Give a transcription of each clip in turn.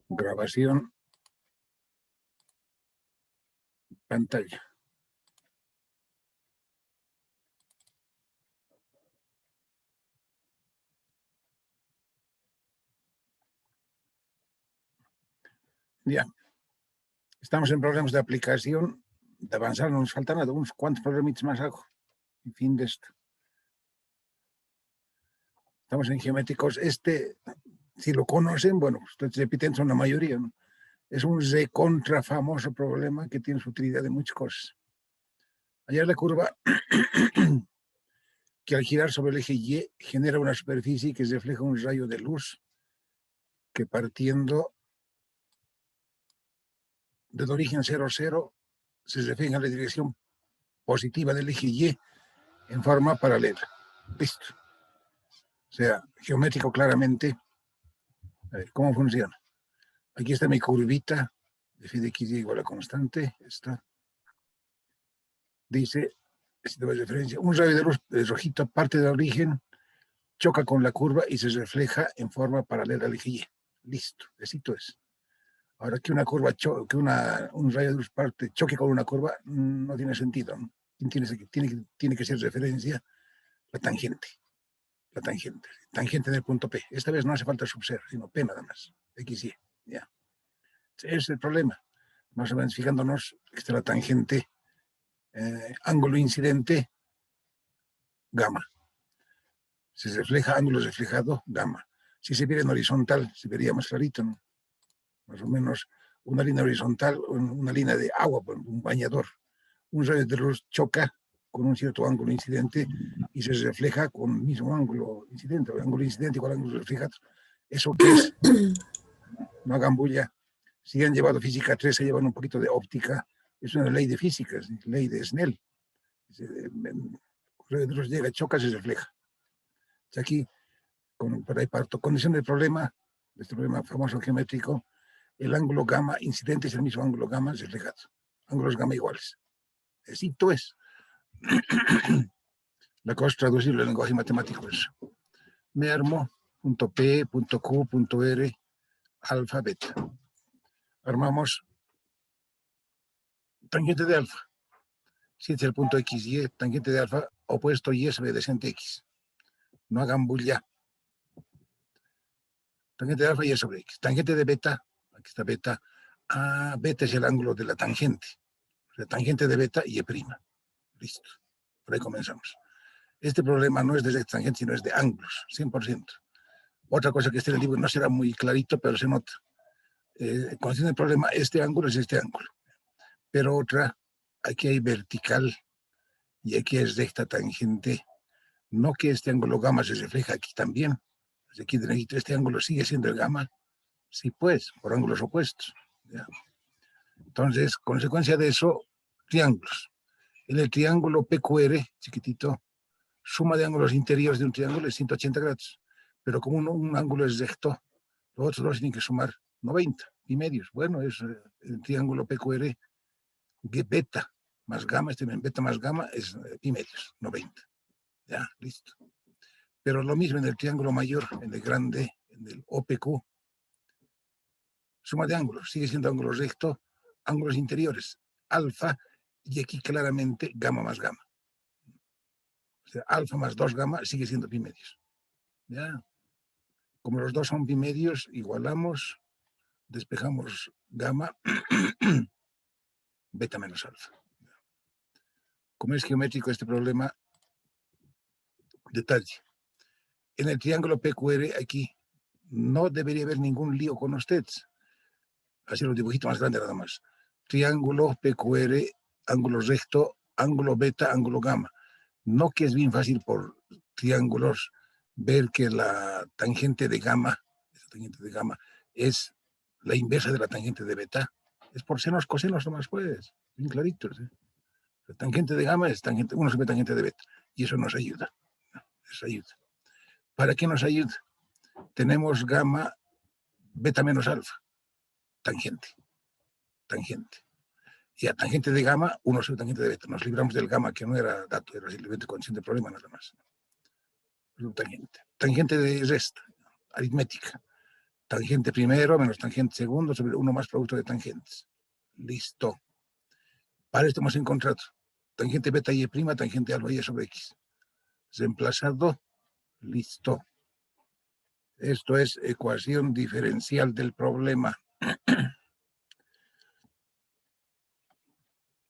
Grabación. Pantalla. Ya. Estamos en problemas de aplicación. De avanzar no nos falta nada. Unos cuantos programitas más hago. En fin de esto. Estamos en geométricos. Si lo conocen, bueno, ustedes repiten, son la mayoría, ¿no? Es un recontra famoso problema que tiene su utilidad de muchas cosas. Allá es la curva que al girar sobre el eje Y genera una superficie que refleja un rayo de luz que partiendo del origen 0, 0 se refleja en la dirección positiva del eje Y en forma paralela. Listo. O sea, geométrico claramente. A ver, ¿cómo funciona? Aquí está mi curvita de phi de xy igual a constante. Esta dice, de referencia, un rayo de luz rojito parte del origen, choca con la curva y se refleja en forma paralela al eje Y. Listo, esito es. Ahora que una curva, un rayo de luz parte choque con una curva, no tiene sentido, ¿no? Tiene que ser referencia la tangente. La tangente. Tangente del punto P. Esta vez no hace falta sub 0, sino P nada más. X, Y. Ya. Ese es el problema. Más o menos fijándonos que está la tangente, ángulo incidente, gamma. Si se refleja ángulo reflejado, gamma. Si se viera en horizontal, se vería más clarito, ¿no? Más o menos una línea horizontal, una línea de agua, un bañador. Un rayo de luz choca con un cierto ángulo incidente y se refleja con el mismo ángulo incidente, o ángulo incidente igual ángulo reflejado. ¿Eso qué es? No hagan bulla. Si han llevado física 3, se llevan un poquito de óptica. Es una ley de física, ley de Snell. El rayo de luz llega, choca, se refleja. Aquí, para condición del problema, de este problema famoso geométrico, el ángulo gamma incidente es el mismo ángulo gamma reflejado. Ángulos gamma iguales. Esto es. La cosa es traducirlo en lenguaje matemático. Es. Me armo punto P, punto Q, punto R, alfa, beta. Armamos tangente de alfa. Si es el punto X, Y, tangente de alfa, opuesto Y sobre decente X. No hagan bulla. Tangente de alfa, Y sobre X. Tangente de beta, aquí está beta. Beta es el ángulo de la tangente. O sea, tangente de beta, Y'. Listo. Por ahí comenzamos. Este problema no es de tangente, sino es de ángulos, 100%. Otra cosa que está en el libro no será muy clarito, pero se nota. Cuando tiene el problema, este ángulo es este ángulo. Pero otra, aquí hay vertical y aquí es recta tangente. No que este ángulo gamma se refleja aquí también. Aquí este ángulo sigue siendo el gamma. Sí, pues, por ángulos opuestos. ¿Ya? Entonces, consecuencia de eso, triángulos. En el triángulo PQR, chiquitito, suma de ángulos interiores de un triángulo es 180 grados. Pero como un ángulo es recto, los otros dos tienen que sumar 90 y medios. Bueno, es el triángulo PQR, beta más gamma, beta más gamma es pi medios, 90. Ya, listo. Pero lo mismo en el triángulo mayor, en el grande, en el OPQ. Suma de ángulos, sigue siendo ángulo recto, ángulos interiores, alfa, y aquí claramente gamma más gamma. O sea, alfa más 2 gamma sigue siendo pi medios. ¿Ya? Como los dos son pi medios, igualamos, despejamos gamma, beta menos alfa. Como es geométrico este problema, detalle. En el triángulo PQR aquí no debería haber ningún lío con ustedes. Así los dibujitos más grandes nada más. Triángulo PQR, ángulo recto, ángulo beta, ángulo gamma. No que es bien fácil por triángulos ver que la tangente de gamma es la inversa de la tangente de beta. Es por senos, cosenos nomás, pues. Bien claritos. La tangente de gamma es tangente, uno sobre tangente de beta. Y eso nos ayuda. Nos ayuda. ¿Para qué nos ayuda? Tenemos gamma, beta menos alfa. Tangente. Y a tangente de gamma, uno sobre tangente de beta. Nos libramos del gamma, que no era dato, era simplemente condición de problema nada más. Tangente de resta, aritmética. tangente primero menos tangente segundo sobre 1 más producto de tangentes. Listo. Para esto hemos encontrado tangente beta y prima, tangente alfa y sobre x. Reemplazado. Listo. Esto es ecuación diferencial del problema.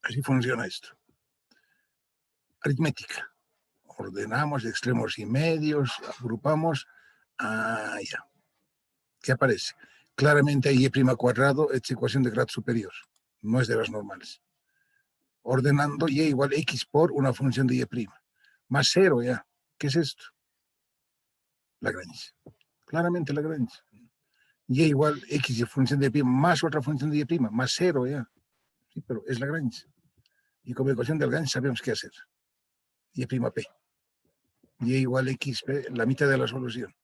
Así funciona esto. Aritmética. Ordenamos extremos y medios, agrupamos. Ya. ¿Qué aparece? Claramente y' cuadrado es ecuación de grado superior. No es de las normales. Ordenando y igual x por una función de y'. Más 0 ya. ¿Qué es esto? Lagrange. Claramente Lagrange. Y igual x de función de y' más otra función de y', más 0 ya. Sí, pero es Lagrange. Y como ecuación de Lagrange sabemos qué hacer. Y' p. Y igual xp, la mitad de la solución.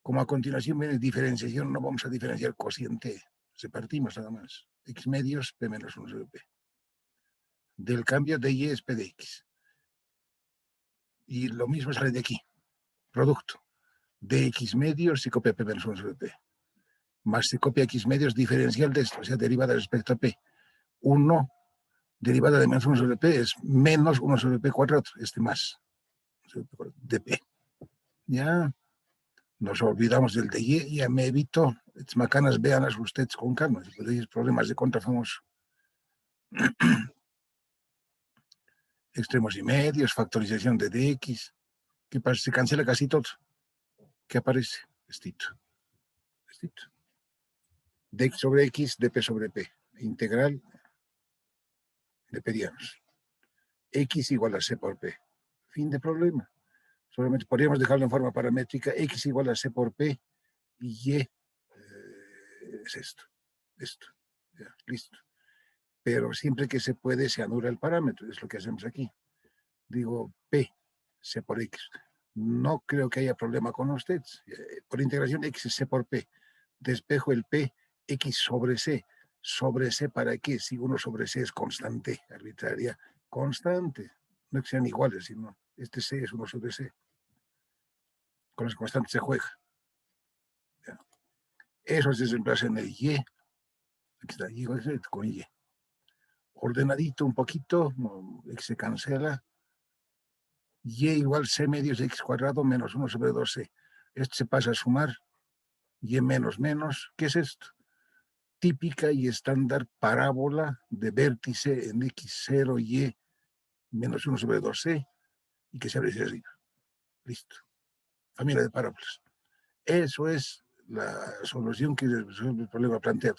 Como a continuación viene diferenciación, no vamos a diferenciar cociente. Repartimos nada más. X medios, p menos 1 sobre p. Del cambio de y es p de x. Y lo mismo sale de aquí. Producto. De x medios se copia p menos 1 sobre p. Más se copia x medios diferencial de esto, o sea, derivada respecto a p. 1 derivada de menos 1 sobre p es menos 1 sobre p cuadrado, más de p. Ya nos olvidamos del de y, ya me evito, es macanas, véanlas ustedes con calma, si podéis problemas de contra famoso. Extremos y medios, factorización de dx, ¿qué pasa? Se cancela casi todo. ¿Qué aparece? Estito. Dx sobre x, dp sobre p. Integral de perianos. X igual a c por p. Fin de problema. Solamente podríamos dejarlo en forma paramétrica. X igual a c por p y es esto. Ya, listo. Pero siempre que se puede se anula el parámetro. Es lo que hacemos aquí. Digo p, c por x. No creo que haya problema con ustedes. Por integración x es c por p. Despejo el p, x sobre c. ¿Sobre c para qué? Si 1 sobre c es constante, arbitraria, constante. No que sean iguales, sino este c es 1 sobre c. Con las constantes se juega. Ya. Eso se reemplaza en el y. Aquí está, y con y. Ordenadito un poquito, x se cancela. Y igual c medios de x cuadrado menos 1 sobre 2c. Esto se pasa a sumar. Y menos menos. ¿Qué es esto? Típica y estándar parábola de vértice en x0 y menos 1 sobre 2c y que se abre hacia arriba. Listo. Familia de parábolas. Eso es la solución que resuelve el problema planteado.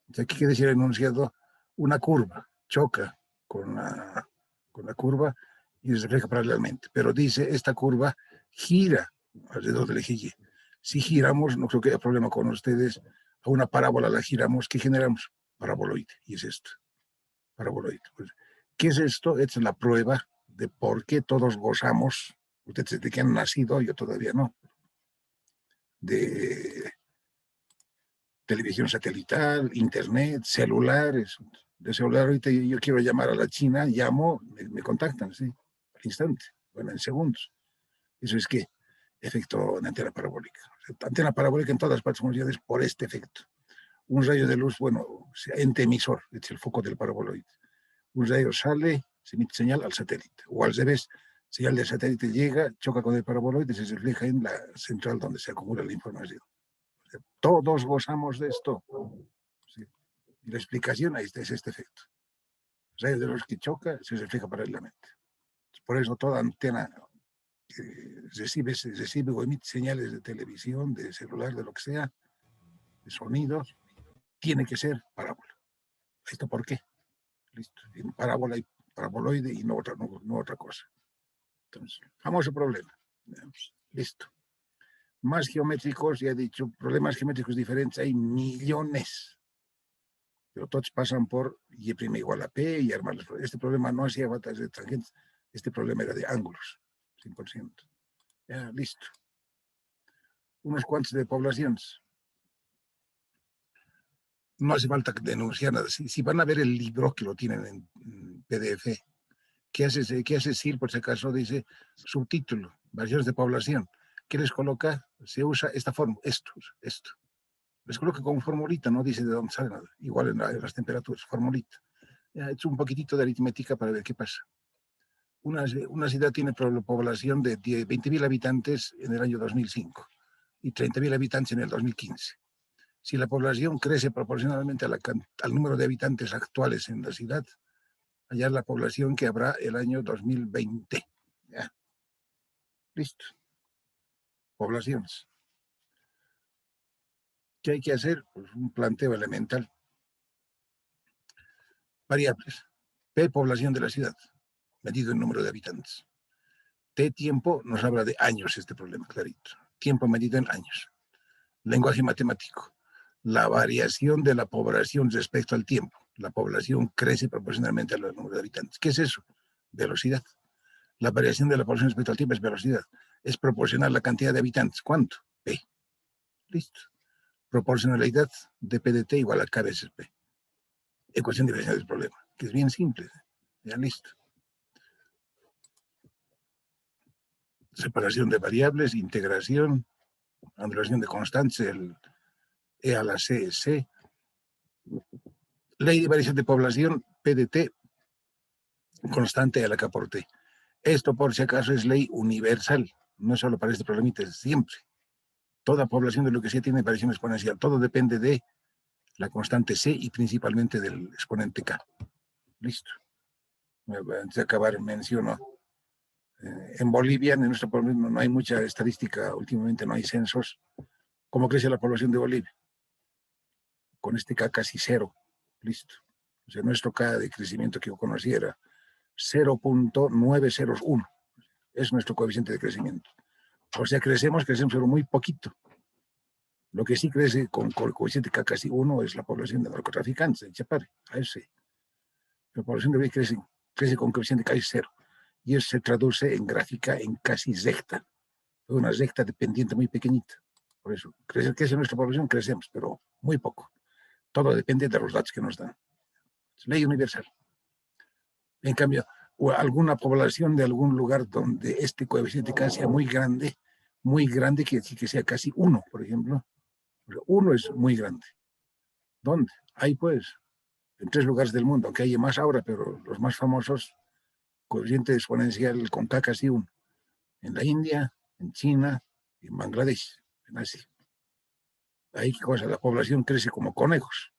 Entonces, aquí quiere decir el enunciado, una curva choca con la curva y se refleja paralelamente. Pero dice, esta curva gira alrededor del eje Y. Si giramos, no creo que haya problema con ustedes, a una parábola la giramos, ¿qué generamos? Paraboloide. Y es esto. Paraboloide. Pues, ¿qué es esto? Esta es la prueba de por qué todos gozamos, ustedes desde que han nacido, yo todavía no, de televisión satelital, internet, celulares. De celular ahorita yo quiero llamar a la China, llamo, me contactan, sí, al instante, bueno, en segundos. ¿Eso es qué? Efecto de antena parabólica. Antena parabólica en todas partes mundiales por este efecto. Un rayo de luz, bueno, ente emisor, es el foco del paraboloide. Un rayo sale, se emite señal al satélite. O al revés, señal del satélite llega, choca con el paraboloide y se refleja en la central donde se acumula la información. Todos gozamos de esto. ¿Sí? Y la explicación ahí está, es este efecto. Rayo de luz que choca se refleja paralelamente. Por eso toda antena que recibe o emite señales de televisión, de celular, de lo que sea, de sonidos, tiene que ser parábola. ¿Esto por qué? Listo. En parábola y paraboloide y no otra cosa. Entonces, famoso problema. Listo. Más geométricos, ya he dicho, problemas geométricos diferentes, hay millones. Pero todos pasan por y' igual a p y armarlos. Este problema no hacía falta de tangentes, este problema era de ángulos, 100%. Ya, listo. Unos cuantos de poblaciones. No hace falta denunciar nada. Si van a ver el libro que lo tienen en PDF, ¿qué hace SIR? Por si acaso dice subtítulo, variaciones de población. ¿Qué les coloca? Se usa esta forma, esto. Les coloco con formulita, no dice de dónde sale nada. Igual en las temperaturas, formulita. Ya he hecho un poquitito de aritmética para ver qué pasa. Una ciudad tiene población de 20.000 habitantes en el año 2005 y 30.000 habitantes en el 2015. Si la población crece proporcionalmente al número de habitantes actuales en la ciudad, allá es la población que habrá el año 2020. Ya. Listo. Poblaciones. ¿Qué hay que hacer? Pues un planteo elemental. Variables. P, población de la ciudad, medido en número de habitantes. T, tiempo, nos habla de años este problema, clarito. Tiempo medido en años. Lenguaje matemático. La variación de la población respecto al tiempo. La población crece proporcionalmente al número de habitantes. ¿Qué es eso? Velocidad. La variación de la población respecto al tiempo es velocidad. Es proporcional a la cantidad de habitantes. ¿Cuánto? P. Listo. Proporcionalidad de P de T igual a K veces P. Ecuación diferencial del problema, que es bien simple. Ya listo. Separación de variables, integración, anulación de constantes, el E a la C es C. Ley de variación de población, P de T, constante a la K por T. Esto, por si acaso, es ley universal, no solo para este problemita, es siempre. Toda población de lo que sea tiene variación exponencial. Todo depende de la constante C y principalmente del exponente K. Listo. Antes de acabar, menciono. En Bolivia, en nuestro pueblo, no hay mucha estadística, últimamente no hay censos. ¿Cómo crece la población de Bolivia? Con este K casi cero. Listo. O sea, nuestro K de crecimiento que yo conocí era 0.901. Es nuestro coeficiente de crecimiento. O sea, crecemos pero muy poquito. Lo que sí crece con coeficiente K casi 1 es la población de narcotraficantes en Chapare. A ese. La población de Bolivia crece con coeficiente casi cero. Y eso se traduce en gráfica en casi recta. Una recta dependiente muy pequeñita. Por eso, crece nuestra población, crecemos, pero muy poco. Todo depende de los datos que nos dan. Es ley universal. En cambio, alguna población de algún lugar donde este coeficiente K sea muy grande quiere decir que sea casi 1, por ejemplo. 1 es muy grande. ¿Dónde? Ahí pues, en 3 lugares del mundo, aunque hay más ahora, pero los más famosos, coeficiente exponencial con K casi 1. En la India, en China y en Bangladesh, en Asia. Ahí la población crece como conejos,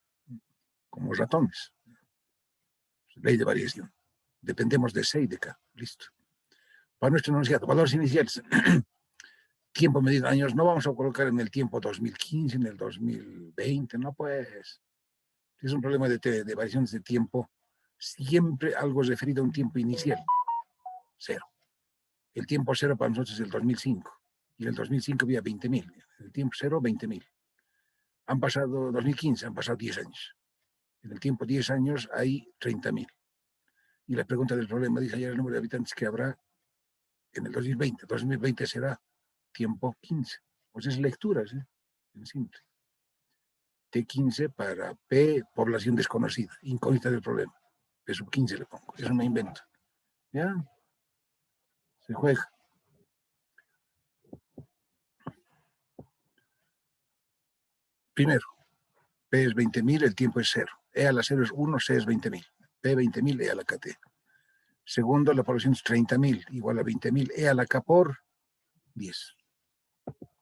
como ratones. Ley de variación. Dependemos de C y de K. Listo. Para nuestro enunciado, valores iniciales. Tiempo medido en años, no vamos a colocar en el tiempo 2015, en el 2020, no pues. Es un problema de variaciones de tiempo. Siempre algo referido a un tiempo inicial. Cero. El tiempo cero para nosotros es el 2005. Y en el 2005 había 20.000. El tiempo cero, 20.000. Han pasado 2015, han pasado 10 años. En el tiempo 10 años hay 30.000. Y la pregunta del problema dice ayer el número de habitantes que habrá en el 2020. 2020 será tiempo 15. Pues es lecturas, en simple. T15 para P, población desconocida, incógnita del problema. P sub 15 le pongo, eso me invento. ¿Ya? Se juega. Primero, P es 20.000, el tiempo es 0. E a la 0 es 1, C es 20.000. P 20.000, E a la KT. Segundo, la población es 30.000, igual a 20.000, E a la K por 10.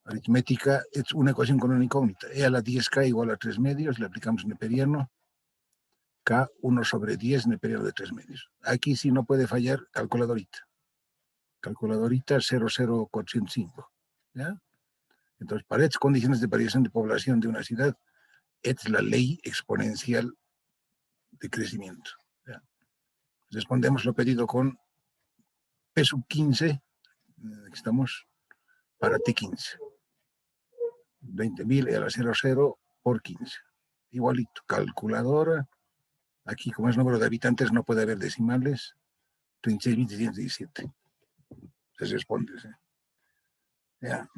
Aritmética es una ecuación con una incógnita. E a la 10K igual a 3 medios, le aplicamos neperiano. K 1 sobre 10 neperiano de 3 medios. Aquí sí no puede fallar calculadorita. Calculadorita 00405. ¿Ya? Entonces, para estas condiciones de variación de población de una ciudad, es la ley exponencial de crecimiento. ¿Ya? Respondemos lo pedido con P sub 15, aquí estamos, para T15. 20.000 a la 00 por 15. Igualito, calculadora. Aquí, como es número de habitantes, no puede haber decimales. 36.117. Se responde. ¿Sí? Ya.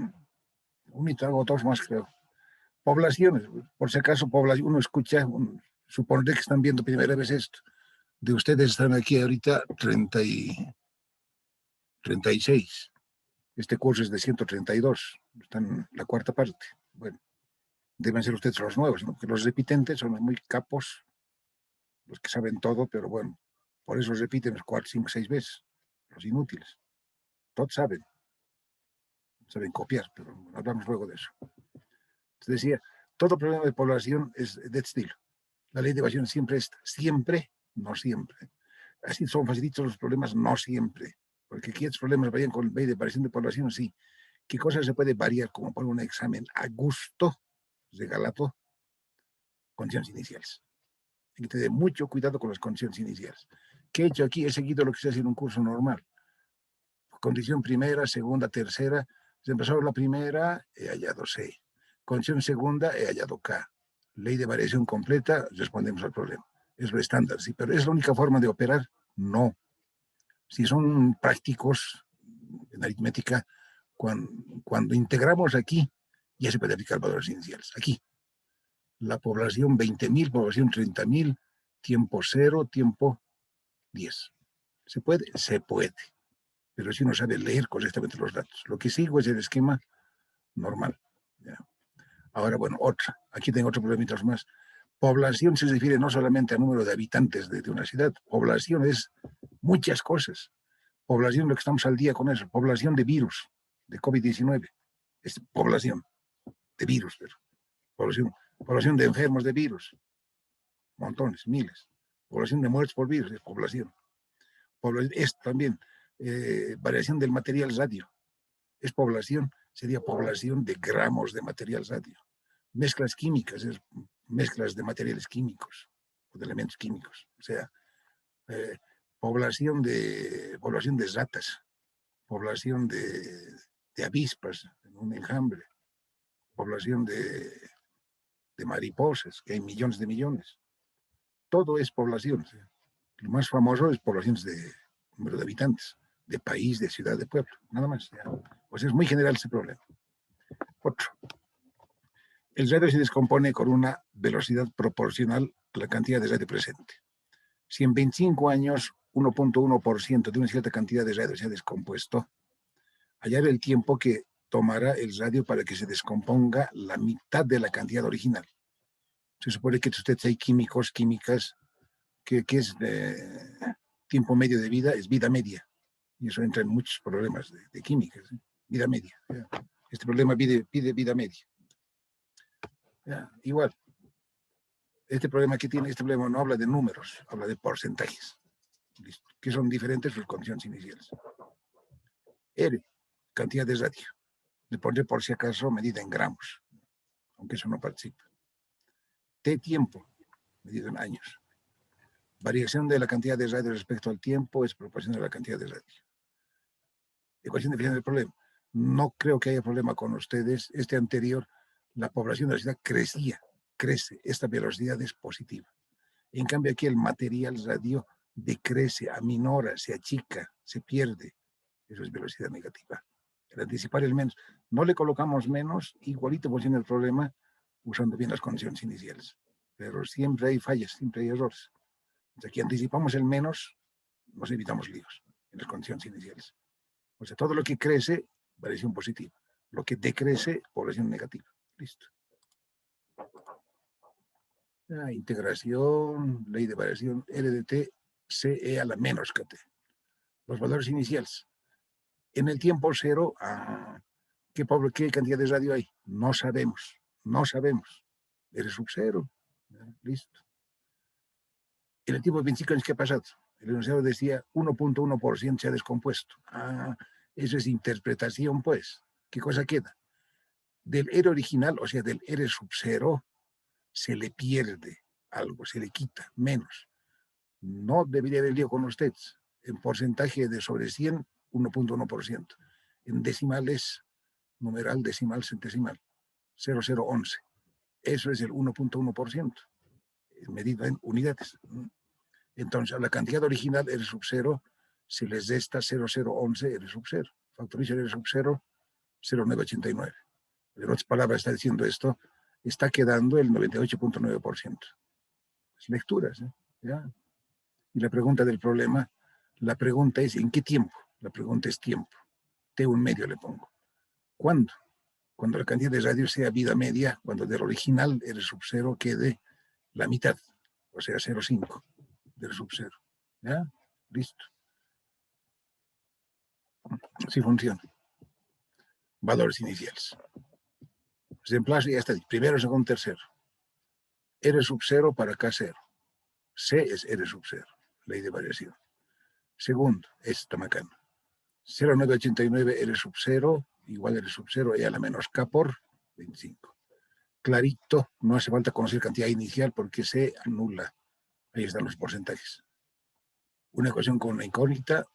Un mito, hago dos más, creo. Poblaciones, por si acaso, uno escucha, supondré que están viendo primera vez esto. De ustedes están aquí ahorita 36. Este curso es de 132. Están en la cuarta parte. Bueno, deben ser ustedes los nuevos, ¿no? Que los repitentes son muy capos, los que saben todo, pero bueno, por eso repiten 4, 5, 6 veces, los inútiles. Todos saben copiar, pero hablamos luego de eso. Entonces decía, todo problema de población es de este estilo. La ley de evasión siempre es, siempre, no siempre. Así son facilitos los problemas, no siempre. Porque aquí estos problemas varían con la ley de variación de población, sí. ¿Qué cosa se puede variar? Como poner un examen a gusto, regalato, condiciones iniciales. Hay que tener mucho cuidado con las condiciones iniciales. ¿Qué he hecho aquí? He seguido lo que se hace en un curso normal. Condición primera, segunda, tercera. Se empezó la primera, he hallado C. Condición segunda, he hallado K. Ley de variación completa, respondemos al problema. Es lo estándar, sí, pero ¿es la única forma de operar? No. Si son prácticos en aritmética, cuando integramos aquí, ya se puede aplicar valores iniciales. Aquí, la población 20.000, población 30.000, tiempo 0, tiempo 10. ¿Se puede? Se puede. Pero si uno sabe leer correctamente los datos. Lo que sigo es el esquema normal. ¿Ya? Ahora, bueno, otra. Aquí tengo otro problemita más. Población se refiere no solamente al número de habitantes de una ciudad. Población es muchas cosas. Población, lo que estamos al día con eso. Población de virus, de COVID-19. Es población de virus, pero población de enfermos de virus. Montones, miles. Población de muertos por virus, es población. Es también variación del material radio. Es población, sería población de gramos de material radio. Mezclas químicas, es mezclas de materiales químicos, o de elementos químicos. O sea, eh, población de ratas, población de avispas en un enjambre, población de mariposas, que hay millones de millones. Todo es población. ¿Sí? Lo más famoso es poblaciones de número de habitantes, de país, de ciudad, de pueblo, nada más. ¿Ya? Pues es muy general ese problema. Otro. El radio se descompone con una velocidad proporcional a la cantidad de radio presente. Si en 25 años 1.1% de una cierta cantidad de radio se ha descompuesto, hallar el tiempo que tomará el radio para que se descomponga la mitad de la cantidad original. Se supone que ustedes hay químicos, químicas, que es tiempo medio de vida, es vida media. Y eso entra en muchos problemas de química, ¿sí? Vida media. ¿Ya? Este problema pide vida media. ¿Ya? Igual, este problema que tiene, este problema no habla de números, habla de porcentajes, ¿listo? Que son diferentes sus condiciones iniciales. R, cantidad de radio. Le pondré por si acaso medida en gramos, aunque eso no participa. T, tiempo, medido en años. Variación de la cantidad de radio respecto al tiempo es proporcional a la cantidad de radio. Ecuación diferencial del problema. No creo que haya problema con ustedes. Este anterior, la población de la ciudad crece. Esta velocidad es positiva. En cambio, aquí el material radio decrece, aminora, se achica, se pierde. Eso es velocidad negativa. El anticipar el menos. No le colocamos menos, igualito funciona el problema usando bien las condiciones iniciales. Pero siempre hay fallas, siempre hay errores. Entonces, aquí anticipamos el menos, nos evitamos líos en las condiciones iniciales. O sea, todo lo que crece, variación positiva. Lo que decrece, población negativa. Listo. Integración, ley de variación, L de T, CE a la menos KT. Los valores iniciales. En el tiempo cero, ¿qué cantidad de radio hay? No sabemos. R sub cero. Listo. En el tiempo de 25 años, ¿qué ha pasado? El enunciado decía 1.1% se ha descompuesto. Eso es interpretación, pues. ¿Qué cosa queda? Del R original, o sea, del R sub cero, se le pierde algo, se le quita, menos. No debería haber lío con ustedes. En porcentaje de sobre 100, 1.1%. En decimales, numeral, decimal, centesimal, 0011. Eso es el 1.1%, medido en unidades. Entonces, a la cantidad original R sub 0 se les resta 0011 R sub 0. Factoriza R sub 0, 0,989. En otras palabras, está diciendo esto, está quedando el 98.9%. Es lecturas, ¿eh? ¿Ya? Y la pregunta del problema, la pregunta es ¿en qué tiempo? La pregunta es tiempo. T un medio le pongo. ¿Cuándo? cuando la cantidad de radio sea vida media, cuando del original R sub 0 quede la mitad, o sea, 0,5 del sub 0. ¿Ya? Listo. Así funciona. Valores iniciales. Reemplazo y ya está. Primero, segundo, tercero. R sub 0 para K0. C es R sub 0, ley de variación. Segundo, esta macana. 0,989 R sub 0 igual a R sub 0 y a la menos K por 25. Clarito, no hace falta conocer cantidad inicial porque se anula. Ahí están los porcentajes. Una ecuación con una incógnita,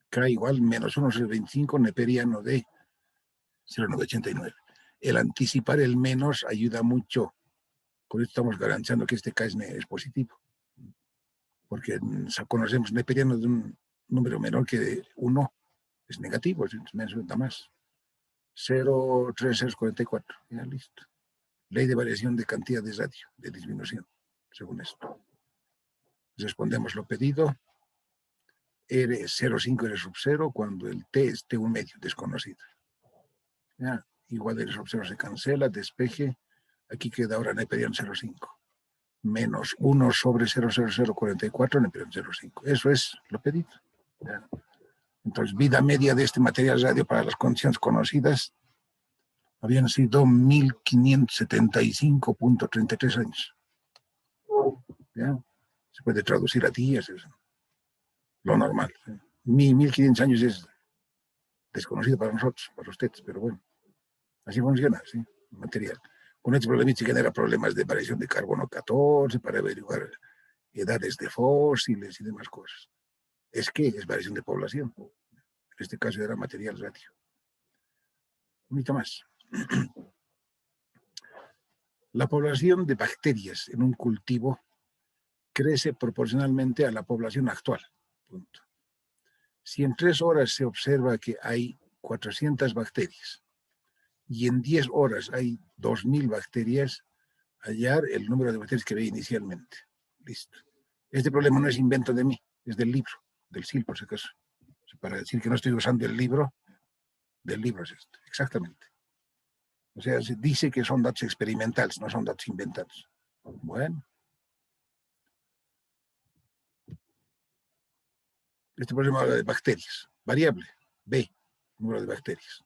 K igual menos 1 sobre 25 neperiano de 0,989. El anticipar el menos ayuda mucho. Con esto estamos garantizando que este K es positivo. Porque conocemos neperiano de un número menor que de 1 es negativo, es menos, da más. 0,3644. Ya listo. Ley de variación de cantidad de radio, de disminución, según esto. Respondemos lo pedido. R 0,5 R sub 0 cuando el T es T1 medio, desconocido. Ya, igual R sub 0 se cancela, despeje. Aquí queda ahora neperiano 0,5. Menos 1 sobre 0,0044 neperiano 0,5. Eso es lo pedido. Ya. Entonces, vida media de este material radio para las condiciones conocidas habían sido 1575.33 años. ¿Ya? Se puede traducir a días, es lo normal. 1500 años es desconocido para nosotros, para ustedes, pero bueno, así funciona, ¿sí? Material. Con este problema se genera problemas de variación de carbono 14 para averiguar edades de fósiles y demás cosas. Es que es variación de población. En este caso era material radio. Un poquito más. La población de bacterias en un cultivo crece proporcionalmente a la población actual. Punto. Si en 3 horas se observa que hay 400 bacterias y en 10 horas hay 2000 bacterias, hallar el número de bacterias que ve inicialmente. Listo. Este problema no es invento de mí, es del libro, del SIL por si acaso. Para decir que no estoy usando el libro, del libro es esto, exactamente. O sea, se dice que son datos experimentales, no son datos inventados. Bueno. Este problema habla de bacterias. Variable, B, número de bacterias.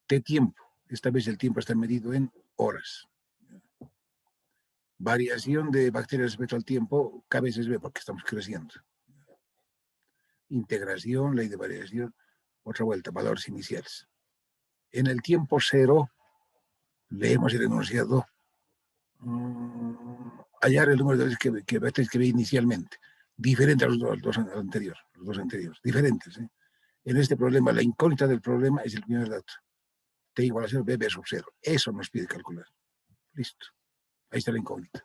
T tiempo. Esta vez el tiempo está medido en horas. Variación de bacterias respecto al tiempo, K veces B, porque estamos creciendo. Integración, ley de variación. Otra vuelta, valores iniciales. En el tiempo cero, leemos el enunciado, hallar el número de bacterias que ve inicialmente. Diferente a los dos anteriores. Diferentes. En este problema, la incógnita del problema es el primer dato. T igual a 0, B sub 0. Eso nos pide calcular. Listo. Ahí está la incógnita.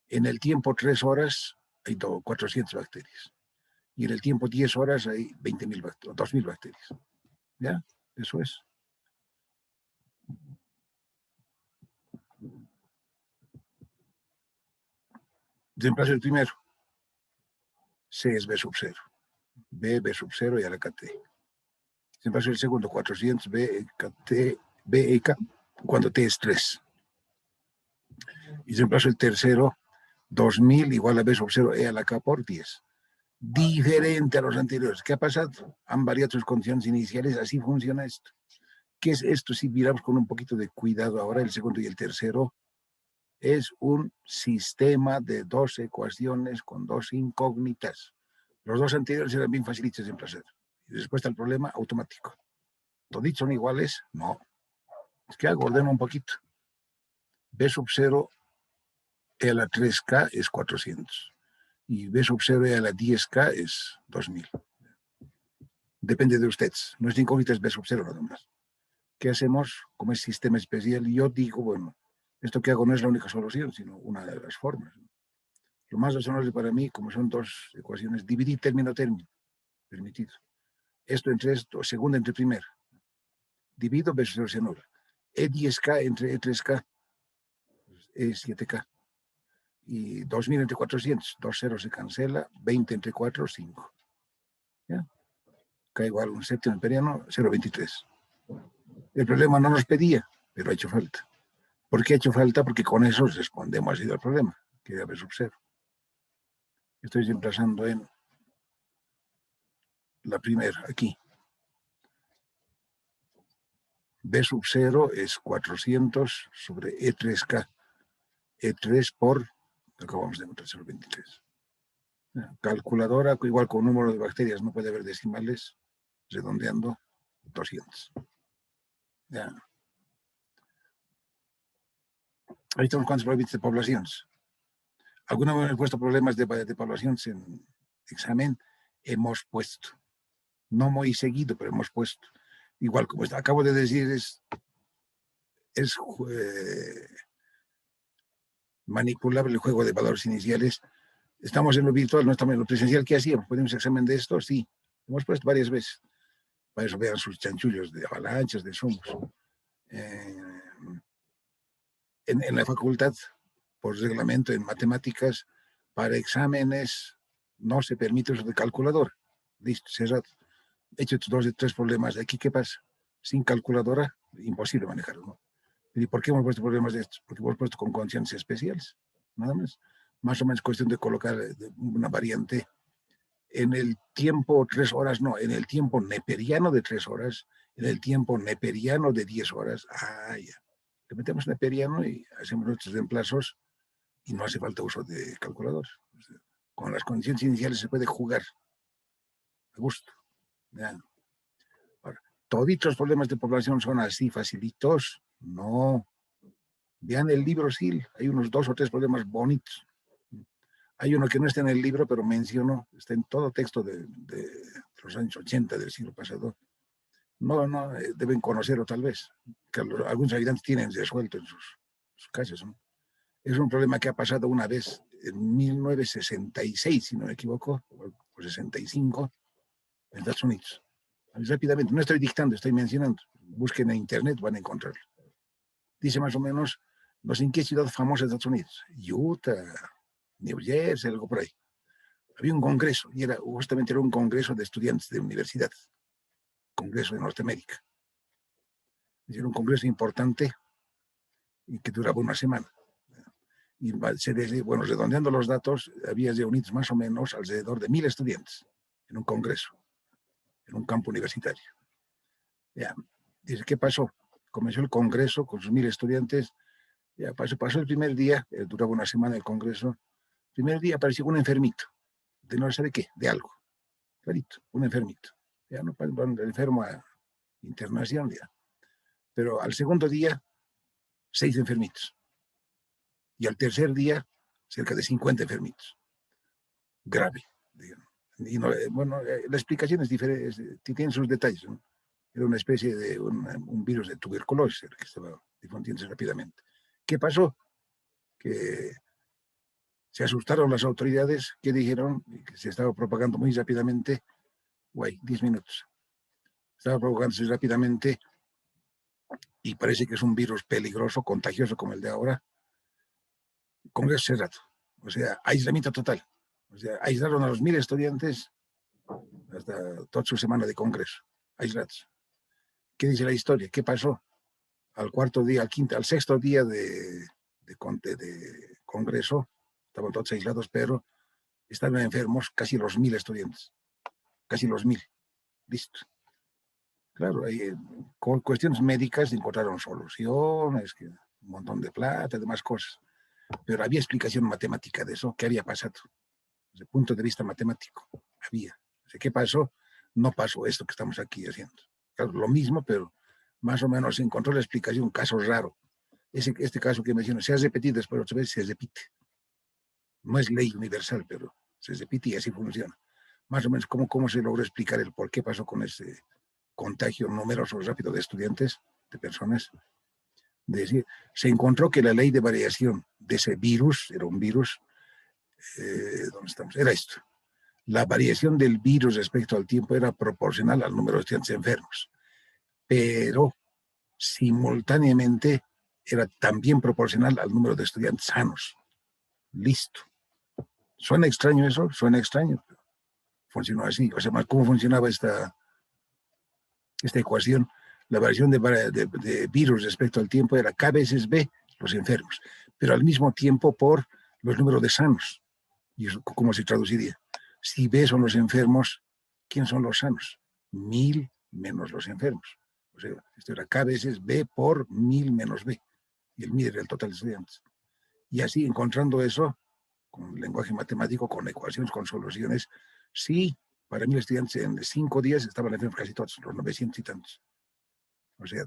En el tiempo 3 horas hay 400 bacterias. Y en el tiempo 10 horas hay 20.000 bacterias, 2.000 bacterias. ¿Ya? Eso es. Reemplazo el primero. C es B sub 0. B sub 0 y a la KT. Reemplazo el segundo, 400 B, KT, B y K, cuando T es 3. Y reemplazo el tercero, 2000 igual a B sub 0 E a la K por 10. Diferente a los anteriores. ¿Qué ha pasado? Han variado sus condiciones iniciales, así funciona esto. ¿Qué es esto? Si miramos con un poquito de cuidado ahora, el segundo y el tercero, es un sistema de 2 ecuaciones con 2 incógnitas. Los 2 anteriores eran bien facilitos de reemplazar. Y respuesta al problema automático. ¿Toditos son iguales? No. Es que hago, ordeno un poquito. B sub 0 E a la 3K es 400. Y B sub 0 E a la 10K es 2000. Depende de ustedes. Nuestra incógnita es B sub 0 nada más. ¿Qué hacemos? Como es sistema especial, yo digo, bueno, esto que hago no es la única solución, sino una de las formas. Lo más razonable para mí, como son 2 ecuaciones, dividir término a término, permitido. Esto entre esto, segunda entre primera. Divido versus se anula. E10K entre E3K, E7K. Y 2000 entre 400, 2 ceros se cancela, 20 entre 4, 5. ¿Ya? K igual un séptimo imperiano, 0,23. El problema no nos pedía, pero ha hecho falta. ¿Por qué ha hecho falta? Porque con eso respondemos así al problema, que ya B sub 0. Estoy reemplazando en la primera, aquí. B sub 0 es 400 sobre E3K. E3 por, acabamos de encontrar 0,23. Calculadora, igual con número de bacterias, no puede haber decimales, redondeando, 200. Ya. Ahí estamos cuántos probabilidades de poblaciones. Alguna vez hemos puesto problemas de poblaciones en examen, hemos puesto. No muy seguido, pero hemos puesto. Igual como acabo de decir, es manipulable el juego de valores iniciales. Estamos en lo virtual, no estamos en lo presencial. ¿Qué hacíamos? ¿Podemos examen de esto? Sí. Hemos puesto varias veces. Para eso vean sus chanchullos de avalanchas, de zumos. En la facultad, por reglamento en matemáticas, para exámenes no se permite uso de calculadora. Listo, cerrado. He hecho 2 de 3 problemas de aquí. ¿Qué pasa? Sin calculadora, imposible manejarlo, ¿no? ¿Y por qué hemos puesto problemas de estos? Porque hemos puesto con condiciones especiales, nada más. Más o menos cuestión de colocar una variante en el tiempo 3 horas, no, en el tiempo neperiano de 3 horas, en el tiempo neperiano de 10 horas. Ah, ya. Le metemos neperiano y hacemos nuestros reemplazos y no hace falta uso de calculador. O sea, con las condiciones iniciales se puede jugar a gusto. Ya. Ahora, ¿toditos los problemas de población son así facilitos? No. Vean el libro SIL, hay unos 2 o 3 problemas bonitos. Hay uno que no está en el libro, pero menciono, está en todo texto de los años 80 del siglo pasado. No, deben conocerlo tal vez, que algunos habitantes tienen resuelto en sus casas, ¿no? Es un problema que ha pasado una vez en 1966, si no me equivoco, o 65, en Estados Unidos. Rápidamente, no estoy dictando, estoy mencionando. Busquen en internet, van a encontrarlo. Dice más o menos, no sé en qué ciudad famosa de Estados Unidos, Utah, New Jersey, algo por ahí. Había un congreso, y justamente era un congreso de estudiantes de universidad, congreso de Norteamérica. Era un congreso importante y que duraba una semana. Y bueno, redondeando los datos, había reunidos más o menos alrededor de 1000 estudiantes en un congreso, en un campo universitario. Ya. Dice, ¿qué pasó? Comenzó el congreso con sus 1000 estudiantes. Ya pasó el primer día, duraba una semana el congreso. El primer día apareció un enfermito, de no sé de qué, de algo. Clarito, un enfermito. Ya no, el enfermo a internación ya. Pero al segundo día, 6 enfermitos. Y al tercer día, cerca de 50 enfermitos. Grave, digamos. Y no, bueno, la explicación es diferente, tiene sus detalles, ¿no? Era una especie de un virus de tuberculosis que estaba difundiéndose rápidamente. ¿Qué pasó? Que se asustaron las autoridades que dijeron que se estaba propagando muy rápidamente. Guay, 10 minutos. Estaba propagándose rápidamente y parece que es un virus peligroso, contagioso como el de ahora. Congreso cerrado. O sea, aislamiento total. O sea, aislaron a los 1000 estudiantes hasta toda su semana de congreso. Aislados. ¿Qué dice la historia? ¿Qué pasó? Al cuarto día, al sexto día de congreso, estaban todos aislados, pero estaban enfermos casi los 1000 estudiantes. Casi los 1000. Listo. Claro, con cuestiones médicas encontraron soluciones, un montón de plata, demás cosas. Pero había explicación matemática de eso, qué había pasado. Desde el punto de vista matemático, había. O sea, ¿qué pasó? No pasó esto que estamos aquí haciendo. Claro, lo mismo, pero más o menos se encontró la explicación, un caso raro. Este caso que menciono se ha repetido después otra vez, se repite. No es ley universal, pero se repite y así funciona. Más o menos, ¿cómo se logró explicar el por qué pasó con ese contagio numeroso rápido de estudiantes, de personas? De decir, se encontró que la ley de variación de ese virus, era un virus, ¿dónde estamos? Era esto. La variación del virus respecto al tiempo era proporcional al número de estudiantes enfermos, pero simultáneamente era también proporcional al número de estudiantes sanos. Listo. ¿Suena extraño eso? Suena extraño. Funcionó así. O sea, ¿cómo funcionaba esta ecuación? la variación de virus respecto al tiempo era K veces B, los enfermos, pero al mismo tiempo por los números de sanos. ¿Y eso cómo se traduciría? Si B son los enfermos, ¿quién son los sanos? 1000 menos los enfermos. O sea, esto era K veces B por 1000 menos B. Y el 1000 era el total de estudiantes. Y así, encontrando eso, con lenguaje matemático, con ecuaciones, con soluciones, sí, para 1000 estudiantes en 5 días estaban enfermos casi todos, los 900 y tantos. O sea,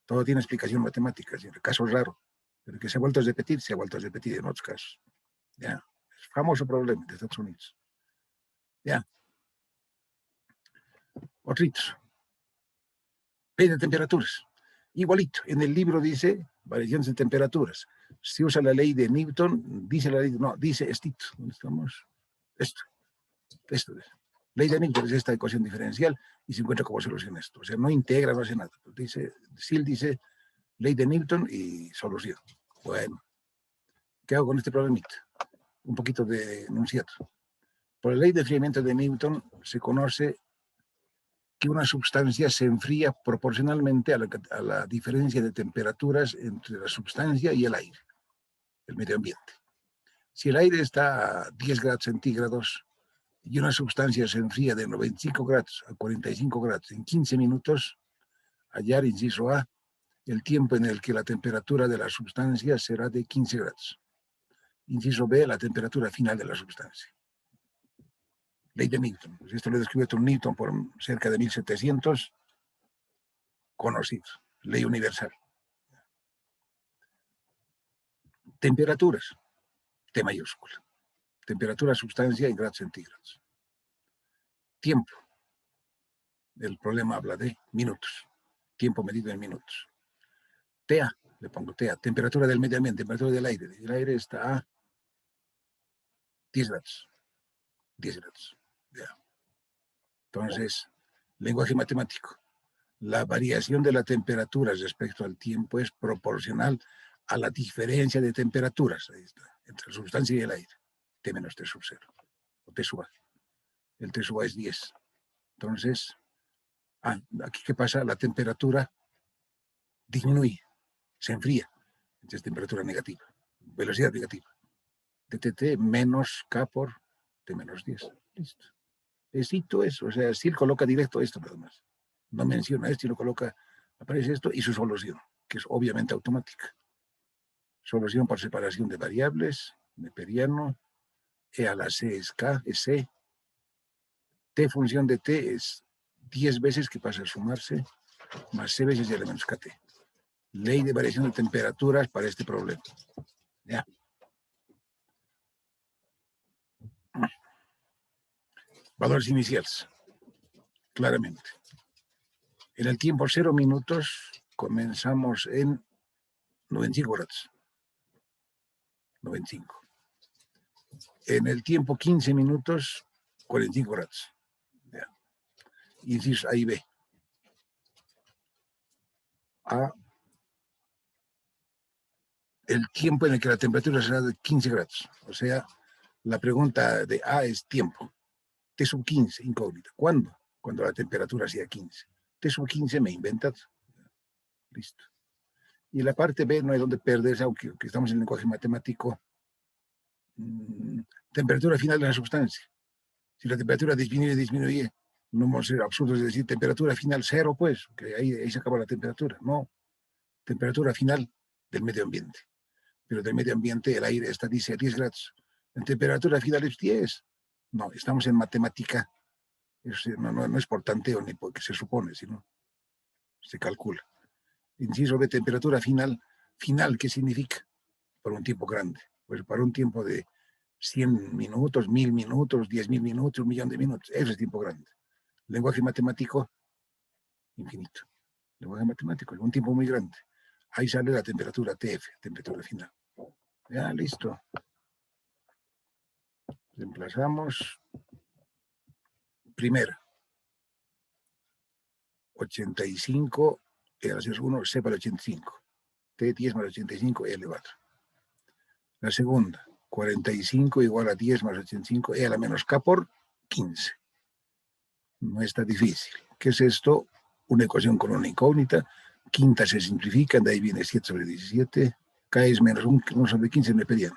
todo tiene explicación matemática, es el caso raro, pero que se ha vuelto a repetir, se ha vuelto a repetir en otros casos. Ya, es famoso problema de Estados Unidos. Ya, otritos. Ley de temperaturas. Igualito, en el libro dice variaciones de temperaturas. Si usa la ley de Newton, dice la ley, no, dice esto. ¿Dónde estamos? Esto. Ley de Newton es esta ecuación diferencial y se encuentra como solución esto. O sea, no integra, no hace nada. Dice, SIL dice ley de Newton y solución. Bueno, ¿qué hago con este problemita? Un poquito de enunciado. Por la ley de enfriamiento de Newton se conoce que una sustancia se enfría proporcionalmente a la diferencia de temperaturas entre la sustancia y el aire, el medio ambiente. Si el aire está a 10 grados centígrados y una sustancia se enfría de 95 grados a 45 grados en 15 minutos, hallar, inciso A, el tiempo en el que la temperatura de la sustancia será de 15 grados. Inciso B, la temperatura final de la sustancia. Ley de Newton. Esto lo describió Newton por cerca de 1700, conocido. Ley universal. Temperaturas, T mayúscula. Temperatura, sustancia en grados centígrados. Tiempo. El problema habla de minutos. Tiempo medido en minutos. TA, le pongo TA. Temperatura del medio ambiente, temperatura del aire. El aire está a 10 grados. 10 grados. Ya. Entonces, lenguaje matemático. La variación de la temperatura respecto al tiempo es proporcional a la diferencia de temperaturas, ahí está, entre la sustancia y el aire, T menos T sub 0, o T sub A. El T sub A es 10. Entonces, aquí ¿qué pasa? La temperatura disminuye, se enfría, entonces temperatura negativa, velocidad negativa. dTt menos K por T menos 10. Listo. Cito eso, o sea, sí coloca directo esto nada más. No menciona esto y lo coloca, aparece esto y su solución, que es obviamente automática. Solución por separación de variables, neperiano, E a la C es K, es C, T función de T es 10 veces que pasa a sumarse, más C veces L menos KT. Ley de variación de temperaturas para este problema. Ya. Valores iniciales, claramente. En el tiempo 0 minutos comenzamos en 95 grados. 95. En el tiempo 15 minutos, 45 grados. Ya. Inciso A y B. A, el tiempo en el que la temperatura será de 15 grados. O sea, la pregunta de A es tiempo. T sub 15, incógnita. ¿Cuándo? Cuando la temperatura sea 15. T sub 15 me inventas. Listo. Y la parte B no hay donde perderse, aunque estamos en el lenguaje matemático. Temperatura final de la sustancia. Si la temperatura disminuye, no vamos a ser absurdos de decir temperatura final 0, pues, que ahí se acaba la temperatura. No, temperatura final del medio ambiente. Pero del medio ambiente el aire dice a 10 grados. La temperatura final es 10. No, estamos en matemática. No es por tanteo ni porque se supone, sino se calcula. Inciso B, temperatura final. Final, ¿qué significa? Por un tiempo grande. Pues para un tiempo de 100 minutos, 1000 minutos, 10.000 minutos, 1.000.000 de minutos. Eso es tiempo grande. Lenguaje matemático, infinito. Lenguaje matemático, un tiempo muy grande. Ahí sale la temperatura TF, temperatura final. Ya, listo. Reemplazamos. Primera. 85, E a la 1, C para el 85. T 10 más 85, E elevado. La segunda, 45 igual a 10 más 85, E a la menos K por 15. No está difícil. ¿Qué es esto? una ecuación con una incógnita, quinta se simplifica, de ahí viene 7 sobre 17, K es menos 1 sobre 15, me pedían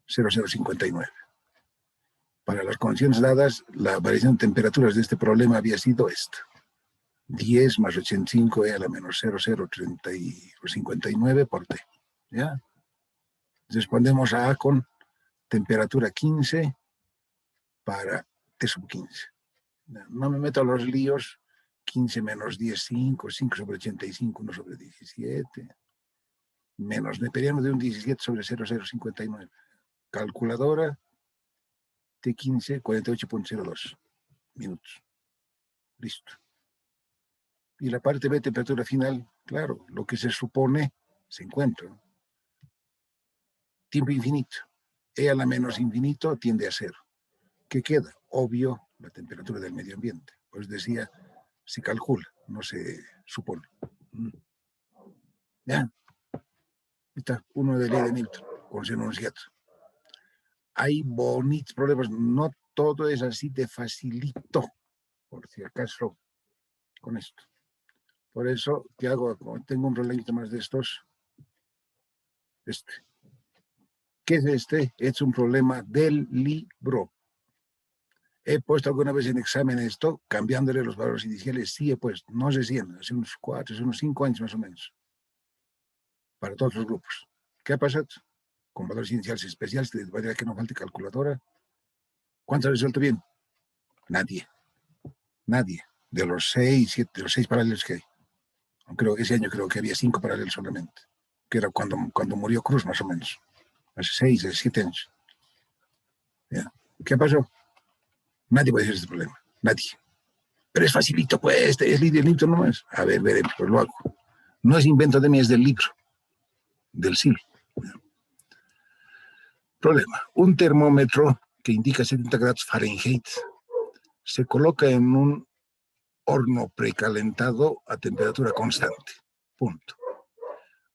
0,059. Para las condiciones dadas, la variación de temperaturas de este problema había sido esta. 10 más 85 a la menos 0,059 por T. ¿Ya? Respondemos a con temperatura 15 para T sub 15. No me meto a los líos. 15 menos 10, 5, 5 sobre 85, 1 sobre 17, menos neperiano de un 17 sobre 0,059. Calculadora, T15, 48,02 minutos. Listo. Y la parte B, temperatura final, claro, lo que se supone se encuentra. Tiempo infinito. E a la menos infinito tiende a cero. ¿Qué queda? Obvio, la temperatura del medio ambiente. Pues decía, se calcula, no se supone. ¿Ya? Está uno de ley de Newton, con su enunciado. Hay bonitos problemas, no todo es así de facilito, por si acaso, con esto. Por eso, ¿qué hago? Como tengo un problemita más de estos, ¿Qué es este? Es un problema del libro. ¿He puesto alguna vez en examen esto, cambiándole los valores iniciales? Sí he puesto, no recién, hace unos 4, hace unos 5 años más o menos, para todos los grupos. ¿Qué ha pasado? Con valores iniciales especiales, de manera que no falte calculadora. ¿Cuántos ha resuelto bien? Nadie. Nadie. De los 6, 7, de los 6 paralelos que hay. Creo que ese año creo que había 5 paralelos solamente, que era cuando murió Cruz más o menos, hace 6, 7 años. ¿Ya? ¿Qué pasó? Nadie puede hacer este problema, nadie. Pero es facilito, pues, es líder libro nomás. A ver, veremos, pues lo hago. No es invento de mí, es del libro, del siglo. Problema, un termómetro que indica 70 grados Fahrenheit se coloca en un horno precalentado a temperatura constante. Punto.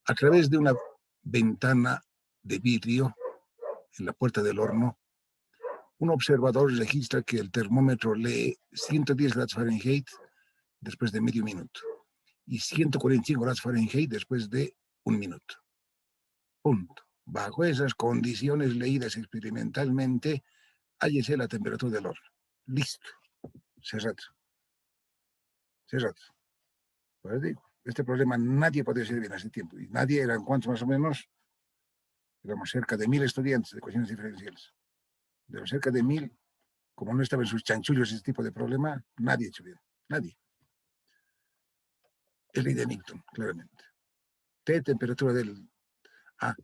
A través de una ventana de vidrio en la puerta del horno, un observador registra que el termómetro lee 110 grados Fahrenheit después de medio minuto y 145 grados Fahrenheit después de un minuto. Punto. Bajo esas condiciones leídas experimentalmente, hállese la temperatura del horno. Listo. Cerrado. Cerrado. Pues digo, este problema nadie podía hacer bien hace tiempo. Y nadie, eran cuántos más o menos, éramos cerca de 1000 estudiantes de ecuaciones diferenciales. De los cerca de 1000, como no estaba en sus chanchullos ese tipo de problema, nadie ha hecho bien. Nadie. Es ley de Newton, claramente. T, temperatura del... Ah,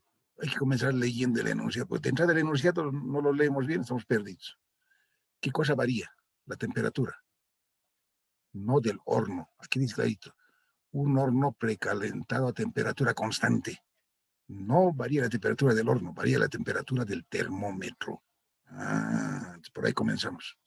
hay que comenzar leyendo el enunciado. Pues de entrada del enunciado no lo leemos bien, estamos perdidos. ¿Qué cosa varía? La temperatura. No del horno. Aquí dice clarito. Un horno precalentado a temperatura constante. No varía la temperatura del horno, varía la temperatura del termómetro. Ah, por ahí comenzamos.